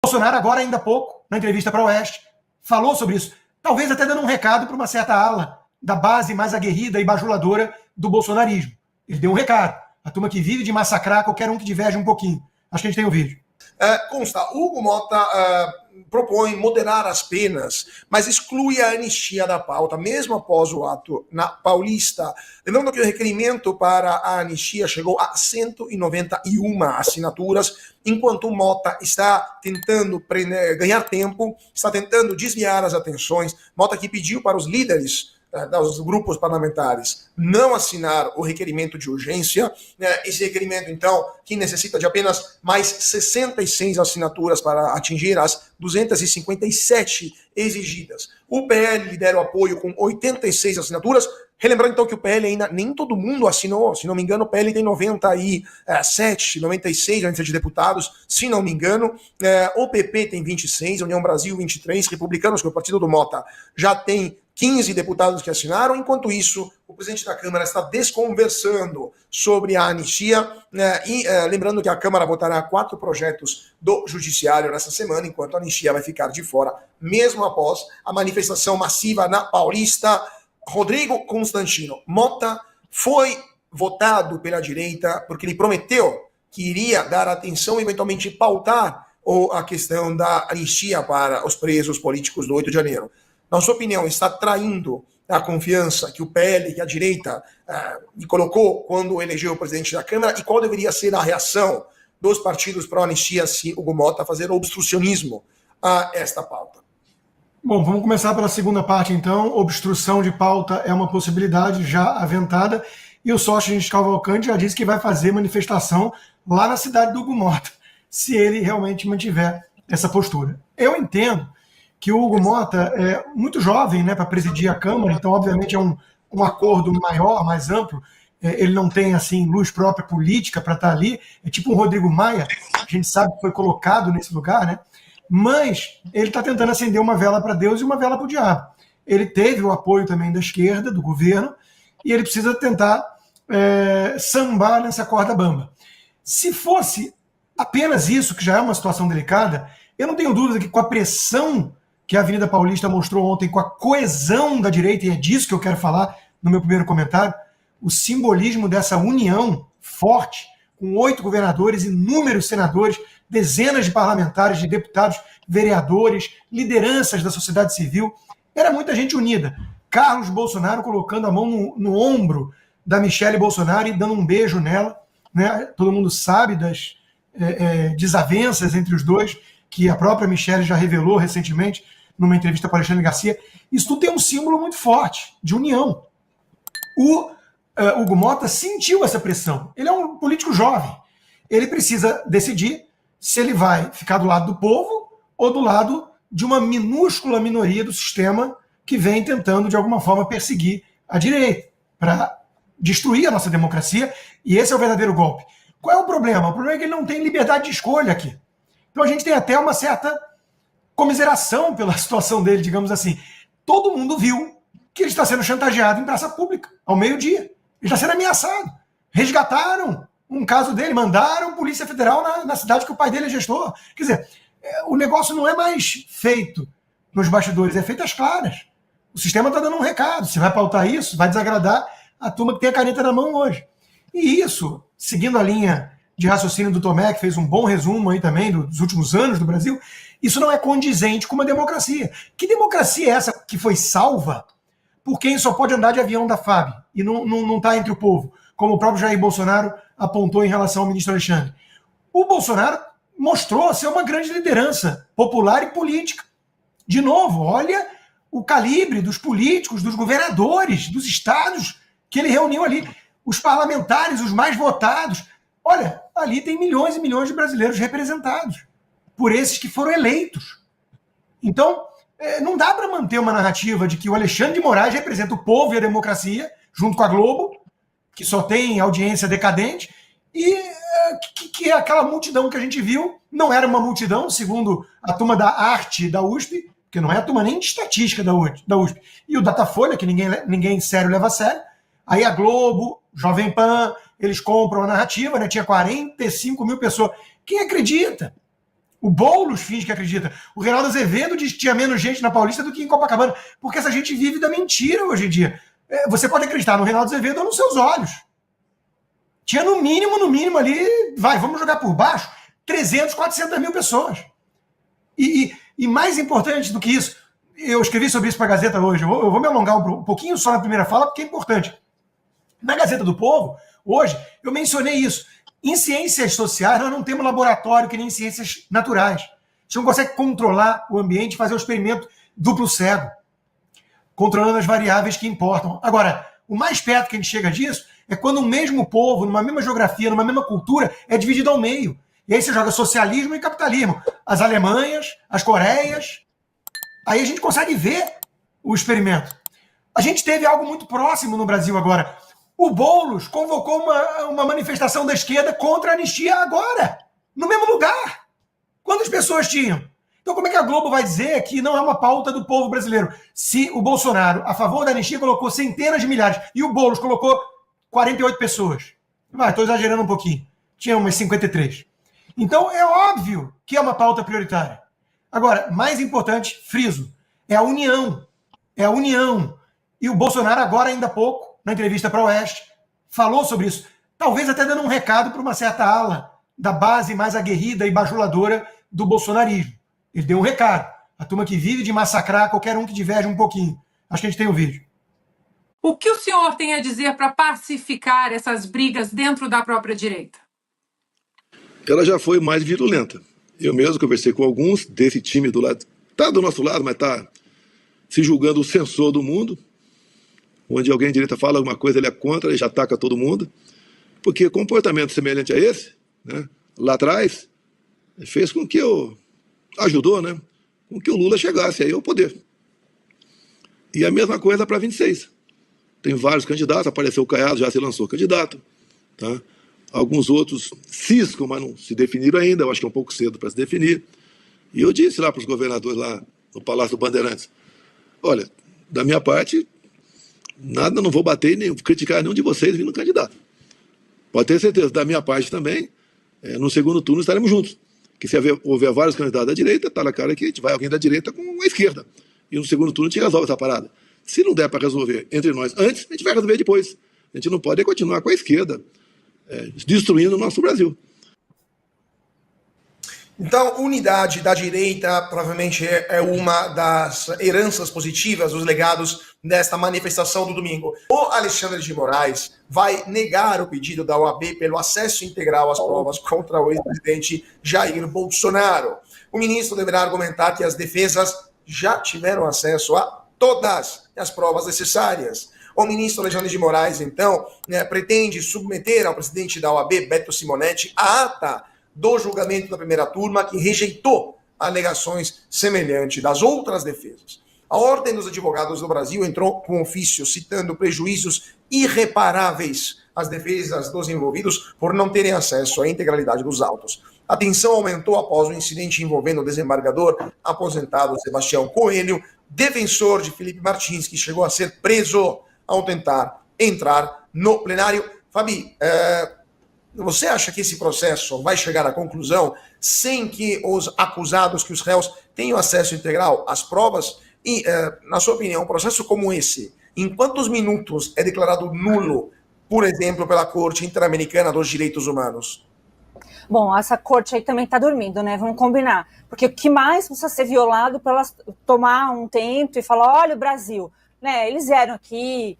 Bolsonaro, agora ainda há pouco, na entrevista para o Oeste, falou sobre isso. Talvez até dando um recado para uma certa ala da base mais aguerrida e bajuladora do bolsonarismo. Ele deu um recado. A turma que vive de massacrar qualquer um que diverge um pouquinho. Acho que a gente tem o vídeo. Consta, Hugo Motta propõe moderar as penas, mas exclui a anistia da pauta, mesmo após o ato na Paulista. Lembrando que o requerimento para a anistia chegou a 191 assinaturas, enquanto o Motta está tentando ganhar tempo, está tentando desviar as atenções. Motta que pediu para os líderes dos grupos parlamentares não assinar o requerimento de urgência. Esse requerimento, então, que necessita de apenas mais 66 assinaturas para atingir as 257 exigidas. O PL lidera o apoio com 86 assinaturas. Relembrando, então, que o PL ainda nem todo mundo assinou. Se não me engano, o PL tem 97, 96 deputados, se não me engano. O PP tem 26, União Brasil 23, Republicanos, que é o partido do Motta, já tem 15 deputados que assinaram. Enquanto isso, o presidente da Câmara está desconversando sobre a anistia, lembrando que a Câmara votará 4 projetos do Judiciário nessa semana, enquanto a anistia vai ficar de fora, mesmo após a manifestação massiva na Paulista. Rodrigo Constantino, Motta foi votado pela direita porque ele prometeu que iria dar atenção e eventualmente pautar a questão da anistia para os presos políticos do 8 de janeiro. Na sua opinião, está traindo a confiança que o PL, que a direita, lhe colocou quando elegeu o presidente da Câmara, e qual deveria ser a reação dos partidos pró-anistia se Hugo Motta fazer obstrucionismo a esta pauta? Bom, vamos começar pela segunda parte, então. Obstrução de pauta é uma possibilidade já aventada, e o Sócrates Cavalcante já disse que vai fazer manifestação lá na cidade do Hugo Motta, se ele realmente mantiver essa postura. Eu entendo que o Hugo Motta é muito jovem, né, para presidir a Câmara, então obviamente é um acordo maior, mais amplo. Ele não tem assim luz própria política para estar ali, é tipo um Rodrigo Maia, a gente sabe que foi colocado nesse lugar, né? Mas ele está tentando acender uma vela para Deus e uma vela para o diabo. Ele teve o apoio também da esquerda, do governo, e ele precisa tentar sambar nessa corda bamba. Se fosse apenas isso, que já é uma situação delicada, eu não tenho dúvida que com a pressão que a Avenida Paulista mostrou ontem, com a coesão da direita, e é disso que eu quero falar no meu primeiro comentário, o simbolismo dessa união forte, com 8 governadores, inúmeros senadores, dezenas de parlamentares, de deputados, vereadores, lideranças da sociedade civil, era muita gente unida. Carlos Bolsonaro colocando a mão no ombro da Michele Bolsonaro e dando um beijo nela, né? Todo mundo sabe das desavenças entre os dois, que a própria Michele já revelou recentemente numa entrevista para Alexandre Garcia. Isso tudo tem um símbolo muito forte de união. O Hugo Motta sentiu essa pressão. Ele é um político jovem. Ele precisa decidir se ele vai ficar do lado do povo ou do lado de uma minúscula minoria do sistema que vem tentando, de alguma forma, perseguir a direita para destruir a nossa democracia, e esse é o verdadeiro golpe. Qual é o problema? O problema é que ele não tem liberdade de escolha aqui. Então a gente tem até uma certa comiseração pela situação dele, digamos assim. Todo mundo viu que ele está sendo chantageado em praça pública, ao meio-dia. Ele está sendo ameaçado. Resgataram um caso dele, mandaram Polícia Federal na cidade que o pai dele é gestor. Quer dizer, o negócio não é mais feito nos bastidores, é feito às claras. O sistema está dando um recado. Se vai pautar isso, vai desagradar a turma que tem a caneta na mão hoje. E isso, seguindo a linha de raciocínio do Tomé, que fez um bom resumo aí também dos últimos anos do Brasil, isso não é condizente com uma democracia. Que democracia é essa que foi salva por quem só pode andar de avião da FAB e não está entre o povo, como o próprio Jair Bolsonaro apontou em relação ao ministro Alexandre? O Bolsonaro mostrou ser uma grande liderança popular e política. De novo, olha o calibre dos políticos, dos governadores, dos estados que ele reuniu ali. Os parlamentares, os mais votados. Olha, ali tem milhões e milhões de brasileiros representados por esses que foram eleitos. Então, não dá para manter uma narrativa de que o Alexandre de Moraes representa o povo e a democracia, junto com a Globo, que só tem audiência decadente, e que aquela multidão que a gente viu não era uma multidão, segundo a turma da arte da USP, que não é a turma nem de estatística da USP, e o Datafolha, que ninguém sério leva a sério. Aí a Globo, Jovem Pan, eles compram a narrativa, né? Tinha 45 mil pessoas. Quem acredita? O Boulos finge que acredita. O Reinaldo Azevedo diz que tinha menos gente na Paulista do que em Copacabana. Porque essa gente vive da mentira hoje em dia. Você pode acreditar no Reinaldo Azevedo ou nos seus olhos. Tinha no mínimo ali, vamos jogar por baixo, 300, 400 mil pessoas. E mais importante do que isso, eu escrevi sobre isso para a Gazeta hoje, eu vou me alongar um pouquinho só na primeira fala, porque é importante. Na Gazeta do Povo, hoje, eu mencionei isso. Em ciências sociais, nós não temos laboratório que nem em ciências naturais. A gente não consegue controlar o ambiente e fazer o experimento duplo cego, controlando as variáveis que importam. Agora, o mais perto que a gente chega disso é quando um mesmo povo, numa mesma geografia, numa mesma cultura, é dividido ao meio. E aí você joga socialismo e capitalismo. As Alemanhas, as Coreias. Aí a gente consegue ver o experimento. A gente teve algo muito próximo no Brasil agora. O Boulos convocou uma manifestação da esquerda contra a anistia agora, no mesmo lugar. Quantas pessoas tinham? Então como é que a Globo vai dizer que não é uma pauta do povo brasileiro? Se o Bolsonaro, a favor da anistia, colocou centenas de milhares e o Boulos colocou 48 pessoas. Estou exagerando um pouquinho. Tinha umas 53. Então é óbvio que é uma pauta prioritária. Agora, mais importante, friso, é a união. É a união. E o Bolsonaro agora, ainda há pouco, na entrevista para o Oeste, falou sobre isso. Talvez até dando um recado para uma certa ala da base mais aguerrida e bajuladora do bolsonarismo. Ele deu um recado. A turma que vive de massacrar qualquer um que diverge um pouquinho. Acho que a gente tem o vídeo. O que o senhor tem a dizer para pacificar essas brigas dentro da própria direita? Ela já foi mais virulenta. Eu mesmo conversei com alguns desse time do lado. Está do nosso lado, mas está se julgando o censor do mundo. Onde alguém de direita fala alguma coisa, ele é contra, ele já ataca todo mundo. Porque comportamento semelhante a esse, né, lá atrás, fez com que ajudou, né, com que o Lula chegasse aí ao poder. E a mesma coisa para 26. Tem vários candidatos, apareceu o Caiado, já se lançou candidato. Tá? Alguns outros ciscam, mas não se definiram ainda, eu acho que é um pouco cedo para se definir. E eu disse lá para os governadores lá no Palácio do Bandeirantes, olha, da minha parte, nada, não vou bater nem criticar nenhum de vocês vindo candidato. Pode ter certeza, da minha parte também, no segundo turno estaremos juntos. Que se houver vários candidatos da direita, está na cara que a gente vai alguém da direita com a esquerda. E no segundo turno a gente resolve essa parada. Se não der para resolver entre nós antes, a gente vai resolver depois. A gente não pode continuar com a esquerda destruindo o nosso Brasil. Então, unidade da direita provavelmente é uma das heranças positivas, os legados desta manifestação do domingo. O Alexandre de Moraes vai negar o pedido da OAB pelo acesso integral às provas contra o ex-presidente Jair Bolsonaro. O ministro deverá argumentar que as defesas já tiveram acesso a todas as provas necessárias. O ministro Alexandre de Moraes, então, pretende submeter ao presidente da OAB, Beto Simonetti, a ata do julgamento da primeira turma que rejeitou alegações semelhantes das outras defesas. A Ordem dos Advogados do Brasil entrou com ofício citando prejuízos irreparáveis às defesas dos envolvidos por não terem acesso à integralidade dos autos. A tensão aumentou após o incidente envolvendo o desembargador aposentado Sebastião Coelho, defensor de Felipe Martins, que chegou a ser preso ao tentar entrar no plenário. Fabi, você acha que esse processo vai chegar à conclusão sem que os acusados, que os réus, tenham acesso integral às provas? E, na sua opinião, um processo como esse, em quantos minutos é declarado nulo, por exemplo, pela Corte Interamericana dos Direitos Humanos? Bom, essa corte aí também está dormindo, né? Vamos combinar. Porque o que mais precisa ser violado para elas tomar um tempo e falar, olha o Brasil, né? Eles vieram aqui,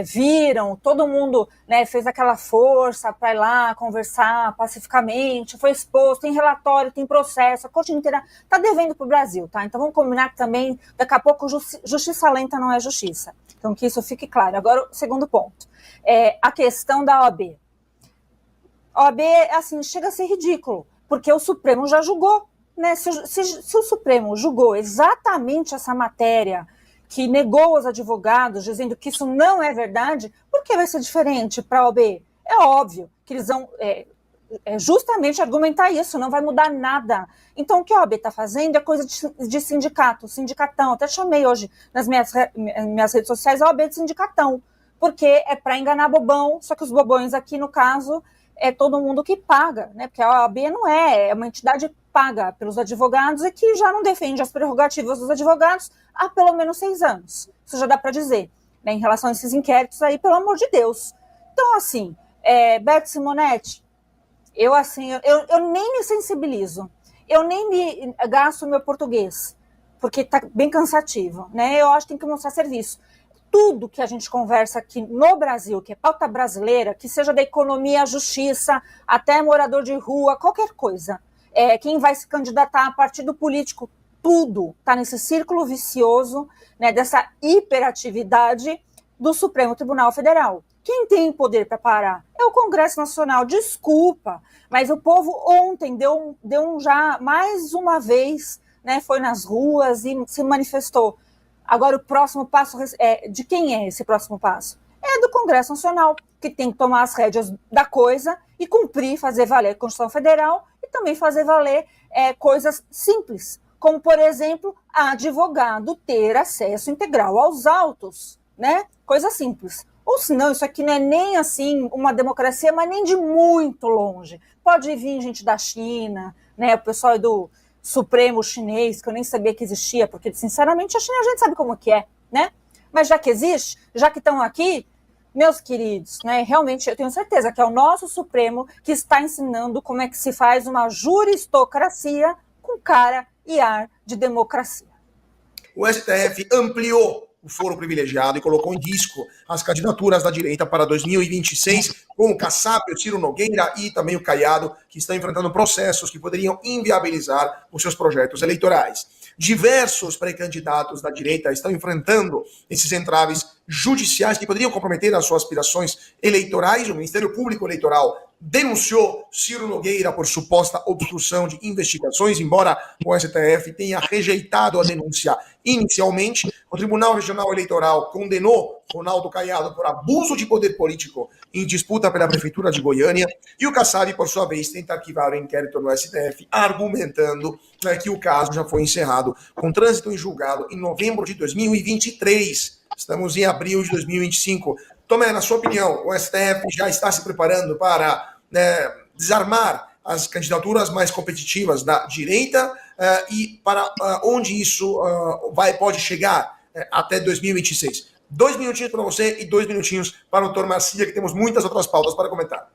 viram, todo mundo, né, fez aquela força para ir lá conversar pacificamente, foi exposto, tem relatório, tem processo, a corte inteira está devendo para o Brasil, tá? Então vamos combinar que também, daqui a pouco, justiça lenta não é justiça. Então que isso fique claro. Agora, o segundo ponto, a questão da OAB. A OAB, assim, chega a ser ridículo, porque o Supremo já julgou, né? Se o Supremo julgou exatamente essa matéria que negou os advogados, dizendo que isso não é verdade, por que vai ser diferente para a OAB? É óbvio que eles vão justamente argumentar isso, não vai mudar nada. Então, o que a OAB está fazendo é coisa de sindicato, sindicatão. Até chamei hoje nas minhas redes sociais a OAB de sindicatão, porque é para enganar bobão, só que os bobões aqui, no caso, é todo mundo que paga, né? Porque a OAB não é uma entidade paga pelos advogados e que já não defende as prerrogativas dos advogados há pelo menos 6 anos. Isso já dá para dizer, né? Em relação a esses inquéritos aí, pelo amor de Deus. Então, assim, Beto Simonetti, eu nem me sensibilizo, eu nem me gasto o meu português, porque está bem cansativo, né? Eu acho que tem que mostrar serviço. Tudo que a gente conversa aqui no Brasil, que é pauta brasileira, que seja da economia, justiça, até morador de rua, qualquer coisa, quem vai se candidatar a partido político, tudo está nesse círculo vicioso, né, dessa hiperatividade do Supremo Tribunal Federal. Quem tem poder para parar é o Congresso Nacional. Desculpa, mas o povo ontem deu já mais uma vez, né, foi nas ruas e se manifestou. Agora, o próximo passo, de quem é esse próximo passo? É do Congresso Nacional, que tem que tomar as rédeas da coisa e cumprir, fazer valer a Constituição Federal e também fazer valer coisas simples, como, por exemplo, advogado ter acesso integral aos autos, né? Coisa simples. Ou senão, isso aqui não é nem assim uma democracia, mas nem de muito longe. Pode vir gente da China, né? O pessoal do Supremo chinês, que eu nem sabia que existia, porque, sinceramente, a China a gente sabe como que é, né? Mas já que existe, já que estão aqui, meus queridos, né? Realmente eu tenho certeza que é o nosso Supremo que está ensinando como é que se faz uma juristocracia com cara e ar de democracia. O STF ampliou o foro privilegiado e colocou em risco as candidaturas da direita para 2026, com o Kassab, o Ciro Nogueira e também o Caiado, que estão enfrentando processos que poderiam inviabilizar os seus projetos eleitorais. Diversos pré-candidatos da direita estão enfrentando esses entraves judiciais que poderiam comprometer as suas aspirações eleitorais. O Ministério Público Eleitoral denunciou Ciro Nogueira por suposta obstrução de investigações, embora o STF tenha rejeitado a denúncia inicialmente. O Tribunal Regional Eleitoral condenou Ronaldo Caiado por abuso de poder político em disputa pela Prefeitura de Goiânia, e o Kassab, por sua vez, tenta arquivar o inquérito no STF, argumentando que o caso já foi encerrado com trânsito em julgado em novembro de 2023. Estamos em abril de 2025. Tomé, na sua opinião, o STF já está se preparando para desarmar as candidaturas mais competitivas da direita e para onde isso pode chegar até 2026? 2 minutinhos para você e 2 minutinhos para o doutor Marcília, que temos muitas outras pautas para comentar.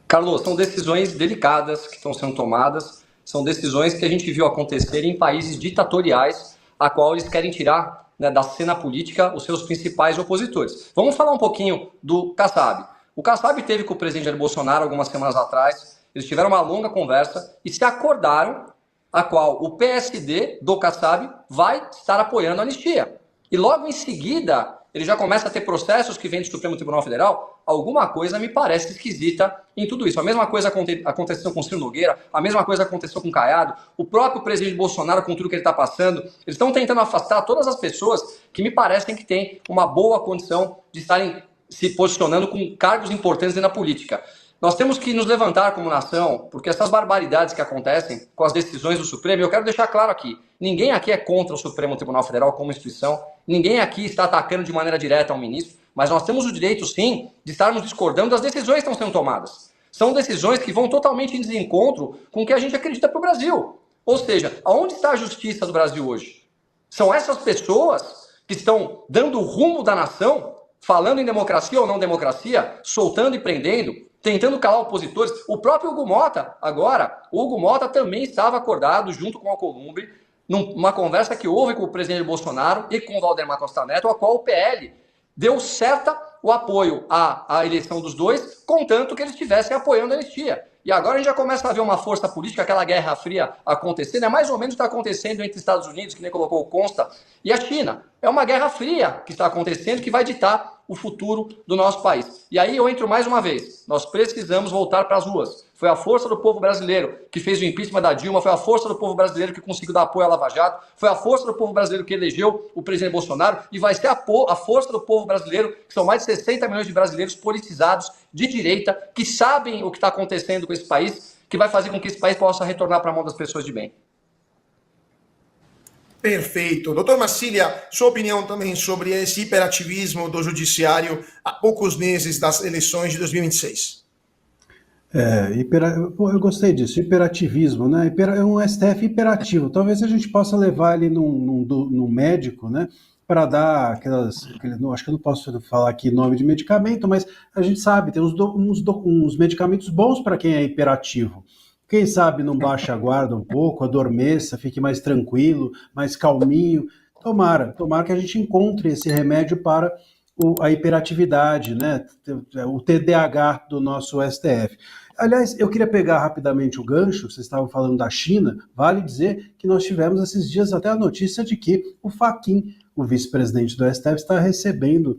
Carlos, são decisões delicadas que estão sendo tomadas, são decisões que a gente viu acontecer em países ditatoriais, a qual eles querem tirar, né, da cena política os seus principais opositores. Vamos falar um pouquinho do Kassab. O Kassab teve com o presidente Jair Bolsonaro algumas semanas atrás, eles tiveram uma longa conversa e se acordaram a qual o PSD do Kassab vai estar apoiando a anistia. E logo em seguida, ele já começa a ter processos que vêm do Supremo Tribunal Federal. Alguma coisa me parece esquisita em tudo isso. A mesma coisa aconteceu com o Ciro Nogueira, a mesma coisa aconteceu com o Caiado, o próprio presidente Bolsonaro com tudo que ele está passando. Eles estão tentando afastar todas as pessoas que me parecem que têm uma boa condição de estarem se posicionando com cargos importantes na política. Nós temos que nos levantar como nação, porque essas barbaridades que acontecem com as decisões do Supremo, eu quero deixar claro aqui, ninguém aqui é contra o Supremo Tribunal Federal como instituição, ninguém aqui está atacando de maneira direta ao ministro, mas nós temos o direito, sim, de estarmos discordando das decisões que estão sendo tomadas. São decisões que vão totalmente em desencontro com o que a gente acredita para o Brasil. Ou seja, aonde está a justiça do Brasil hoje? São essas pessoas que estão dando o rumo da nação, falando em democracia ou não democracia, soltando e prendendo, tentando calar opositores. O próprio Hugo Mota, agora, o Hugo Mota também estava acordado junto com o Alcolumbre, numa conversa que houve com o presidente Bolsonaro e com o Valdemar Costa Neto, a qual o PL deu certa o apoio à eleição dos dois, contanto que eles estivessem apoiando a anistia. E agora a gente já começa a ver uma força política, aquela guerra fria acontecendo, é mais ou menos o que está acontecendo entre Estados Unidos, que nem colocou o Consta, e a China. É uma guerra fria que está acontecendo, que vai ditar o futuro do nosso país. E aí eu entro mais uma vez, nós precisamos voltar para as ruas. Foi a força do povo brasileiro que fez o impeachment da Dilma, foi a força do povo brasileiro que conseguiu dar apoio à Lava Jato, foi a força do povo brasileiro que elegeu o presidente Bolsonaro, e vai ser a força do povo brasileiro, que são mais de 60 milhões de brasileiros politizados, de direita, que sabem o que está acontecendo com esse país, que vai fazer com que esse país possa retornar para a mão das pessoas de bem. Perfeito. Doutor Marcília, sua opinião também sobre esse hiperativismo do judiciário há poucos meses das eleições de 2026. Eu gostei disso, hiperativismo, né? É um STF hiperativo. Talvez a gente possa levar ele num médico, né? Para dar acho que eu não posso falar aqui nome de medicamento, mas a gente sabe, tem uns medicamentos bons para quem é hiperativo. Quem sabe não baixe a guarda um pouco, adormeça, fique mais tranquilo, mais calminho. Tomara que a gente encontre esse remédio para a hiperatividade, né? O TDAH do nosso STF. Aliás, eu queria pegar rapidamente o gancho, vocês estavam falando da China, vale dizer que nós tivemos esses dias até a notícia de que o Fachin, o vice-presidente do STF, está recebendo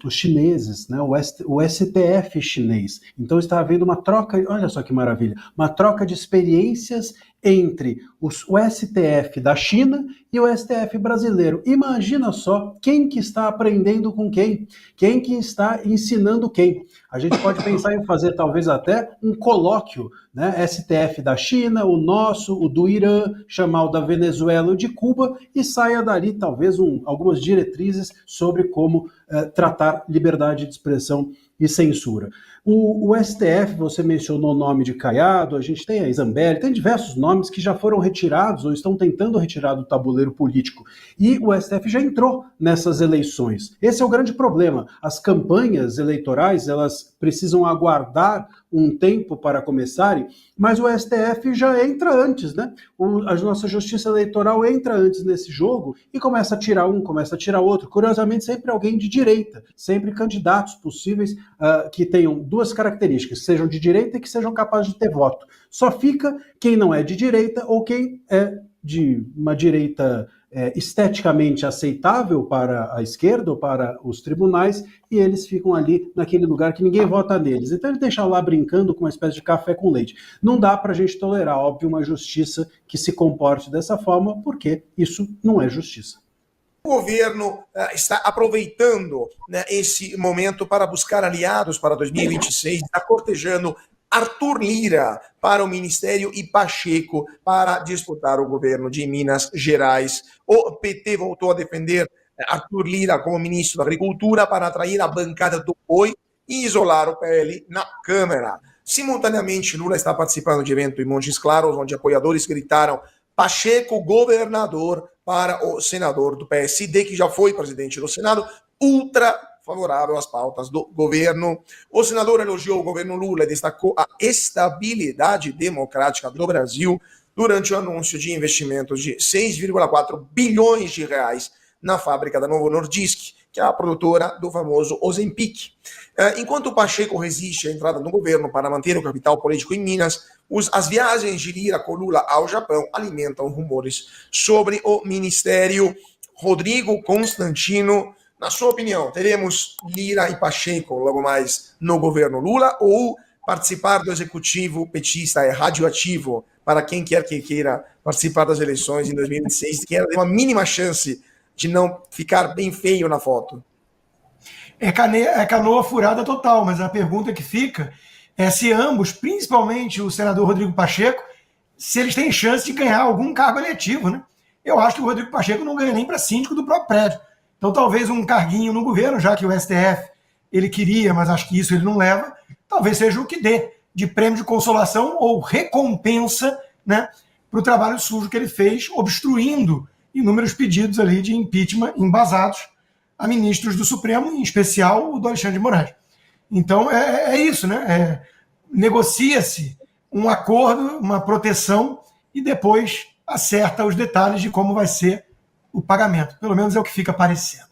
os chineses, né, o STF chinês. Então está havendo uma troca, olha só que maravilha, uma troca de experiências entre o STF da China e o STF brasileiro. Imagina só quem que está aprendendo com quem que está ensinando quem. A gente pode pensar em fazer talvez até um colóquio, né? STF da China, o nosso, o do Irã, chamar o da Venezuela, o de Cuba, e saia dali talvez algumas diretrizes sobre como tratar liberdade de expressão e censura. O STF, você mencionou o nome de Caiado, a gente tem a Zambelli, tem diversos nomes que já foram retirados ou estão tentando retirar do tabuleiro político. E o STF já entrou nessas eleições. Esse é o grande problema. As campanhas eleitorais, elas precisam aguardar um tempo para começarem, mas o STF já entra antes, né? A nossa justiça eleitoral entra antes nesse jogo e começa a tirar um, começa a tirar outro. Curiosamente, sempre alguém de direita, sempre candidatos possíveis que tenham duas características, que sejam de direita e que sejam capazes de ter voto. Só fica quem não é de direita ou quem é de uma direita esteticamente aceitável para a esquerda ou para os tribunais, e eles ficam ali naquele lugar que ninguém vota neles. Então ele deixa lá brincando com uma espécie de café com leite. Não dá para a gente tolerar, óbvio, uma justiça que se comporte dessa forma, porque isso não é justiça. O governo está aproveitando, né, esse momento para buscar aliados para 2026, está cortejando Arthur Lira para o Ministério e Pacheco para disputar o governo de Minas Gerais. O PT voltou a defender Arthur Lira como ministro da Agricultura para atrair a bancada do POI e isolar o PL na Câmara. Simultaneamente, Lula está participando de evento em Montes Claros, onde apoiadores gritaram Pacheco governador para o senador do PSD, que já foi presidente do Senado, ultra favorável às pautas do governo. O senador elogiou o governo Lula e destacou a estabilidade democrática do Brasil durante o anúncio de investimentos de 6,4 bilhões de reais na fábrica da Novo Nordisk, que é a produtora do famoso Ozempic. Enquanto o Pacheco resiste à entrada no governo para manter o capital político em Minas, as viagens de Lira com Lula ao Japão alimentam rumores sobre o ministério. Rodrigo Constantino, na sua opinião, teremos Lira e Pacheco logo mais no governo Lula, ou participar do executivo petista é radioativo para quem quer que queira participar das eleições em 2026 e quer ter uma mínima chance de não ficar bem feio na foto? É canoa furada total, mas a pergunta que fica é se ambos, principalmente o senador Rodrigo Pacheco, se eles têm chance de ganhar algum cargo eletivo, né? Eu acho que o Rodrigo Pacheco não ganha nem para síndico do próprio prédio. Então talvez um carguinho no governo, já que o STF ele queria, mas acho que isso ele não leva, talvez seja o que dê de prêmio de consolação ou recompensa, né, para o trabalho sujo que ele fez, obstruindo inúmeros pedidos ali de impeachment embasados a ministros do Supremo, em especial o do Alexandre de Moraes. Então é isso, né? Negocia-se um acordo, uma proteção e depois acerta os detalhes de como vai ser o pagamento. Pelo menos é o que fica parecendo.